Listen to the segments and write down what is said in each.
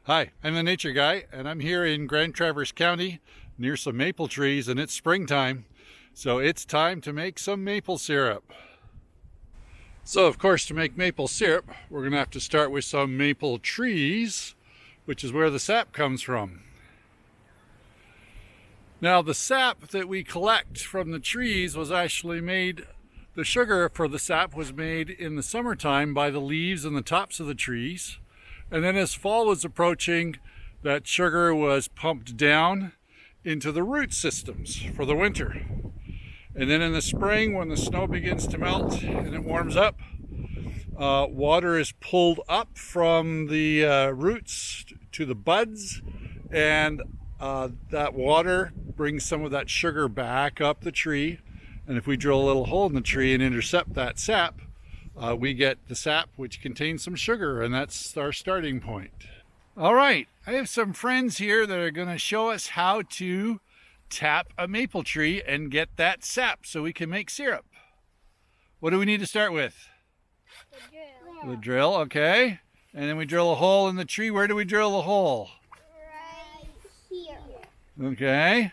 Hi, I'm the Nature Guy, and I'm here in Grand Traverse County near some maple trees, and it's springtime, so it's time to make some maple syrup. So, of course, to make maple syrup, we're going to have to start with some maple trees, which is where the sap comes from. Now, the sap that we collect from the trees was actually made, the sugar for the sap was made in the summertime by the leaves and the tops of the trees. And then as fall was approaching, that sugar was pumped down into the root systems for the winter. And then in the spring, when the snow begins to melt and it warms up, water is pulled up from the roots to the buds, and that water brings some of that sugar back up the tree. And if we drill a little hole in the tree and intercept that sap, we get the sap, which contains some sugar, and that's our starting point. All right, I have some friends here that are going to show us how to tap a maple tree and get that sap so we can make syrup. What do we need to start with? The drill. The drill, okay. And then we drill a hole in the tree. Where do we drill the hole? Right here. Okay.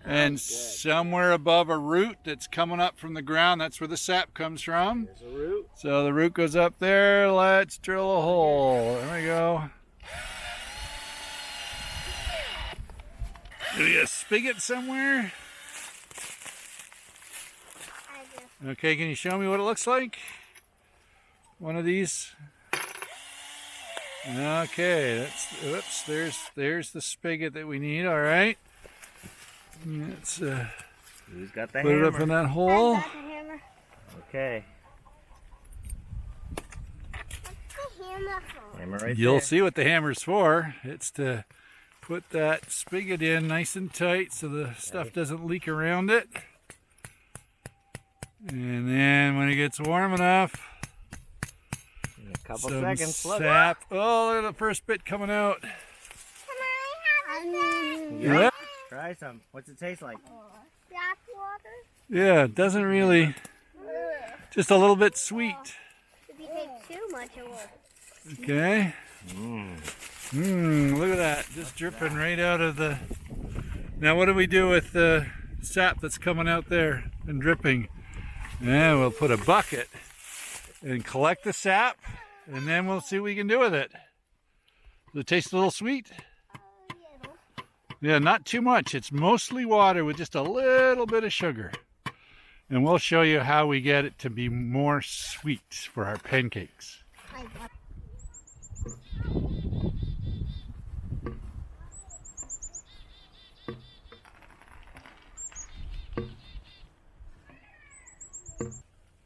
And somewhere above a root that's coming up from the ground, that's where the sap comes from. There's a root. So the root goes up there. Let's drill a hole. There we go. Do you a spigot somewhere? Okay, can you show me what it looks like? One of these. Okay, that's, oops, there's the spigot that we need, all right. Let's Who's got the put hammer? it up in that hole. Okay. What's the hammer for? Hammer right You'll there. see what the hammer's for. It's to put that spigot in nice and tight so the stuff doesn't leak around it. And then when it gets warm enough, In a couple some seconds. Look. sap. Oh, look at the first bit coming out. Can I have a Yeah. Yeah. Try some. What's it taste like? sap water? Yeah, it doesn't really, just a little bit sweet. If you take too much, it will. Okay. Mmm. Look at that, just dripping right out of the... Now what do we do with the sap that's coming out there and dripping? Yeah, we'll put a bucket and collect the sap, and then we'll see what we can do with it. Does it taste a little sweet? Yeah, not too much. It's mostly water with just a little bit of sugar. And we'll show you how we get it to be more sweet for our pancakes.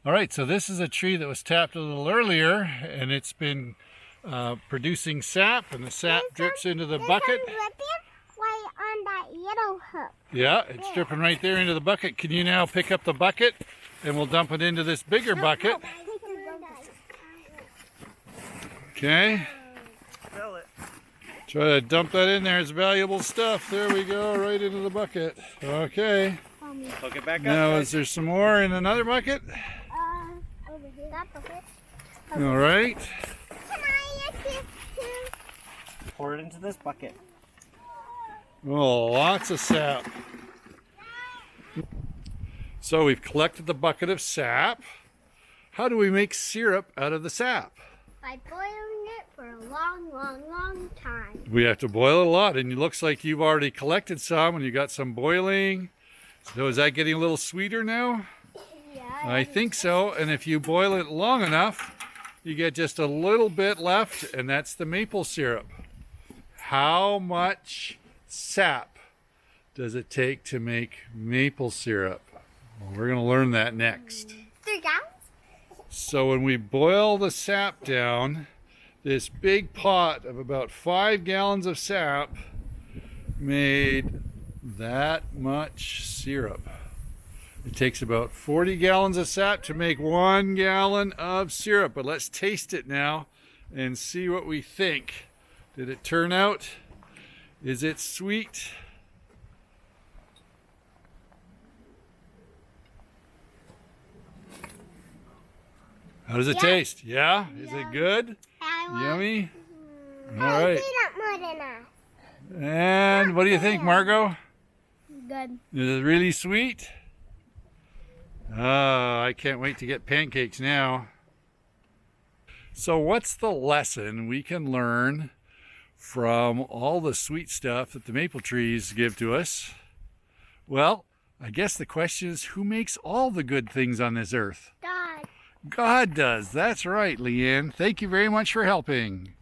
All right, so this is a tree that was tapped a little earlier, and it's been producing sap, and the sap drips into the bucket. Right on that yellow hook. Yeah, it's dripping right there into the bucket. Can you now pick up the bucket, and we'll dump it into this bigger bucket? Okay, Fill it. try to dump that in there. It's valuable stuff. There we go, right into the bucket. Okay, Hook it back up. now guys. is there some more in another bucket? Over here. That bucket. All right. Can I get this too? Pour it into this bucket. Oh, lots of sap. So we've collected the bucket of sap. How do we make syrup out of the sap? By boiling it for a long, long, long time. We have to boil it a lot, and it looks like you've already collected some and you got some boiling. So is that getting a little sweeter now? Yeah. I think so, and if you boil it long enough, you get just a little bit left, and that's the maple syrup. How much sap does it take to make maple syrup? Well, we're going to learn that next. 3 gallons? So when we boil the sap down, this big pot of about 5 gallons of sap made that much syrup. It takes about 40 gallons of sap to make 1 gallon of syrup. But let's taste it now and see what we think. Did it turn out? Is it sweet? How does it taste? Yeah? Is it good? I want Yummy? I All right. see that more than us. And what do you think, Margot? Good. Is it really sweet? Oh, I can't wait to get pancakes now. So what's the lesson we can learn from all the sweet stuff that the maple trees give to us? Well, I guess the question is, who makes all the good things on this earth? God. God does. That's right, Leanne. Thank you very much for helping.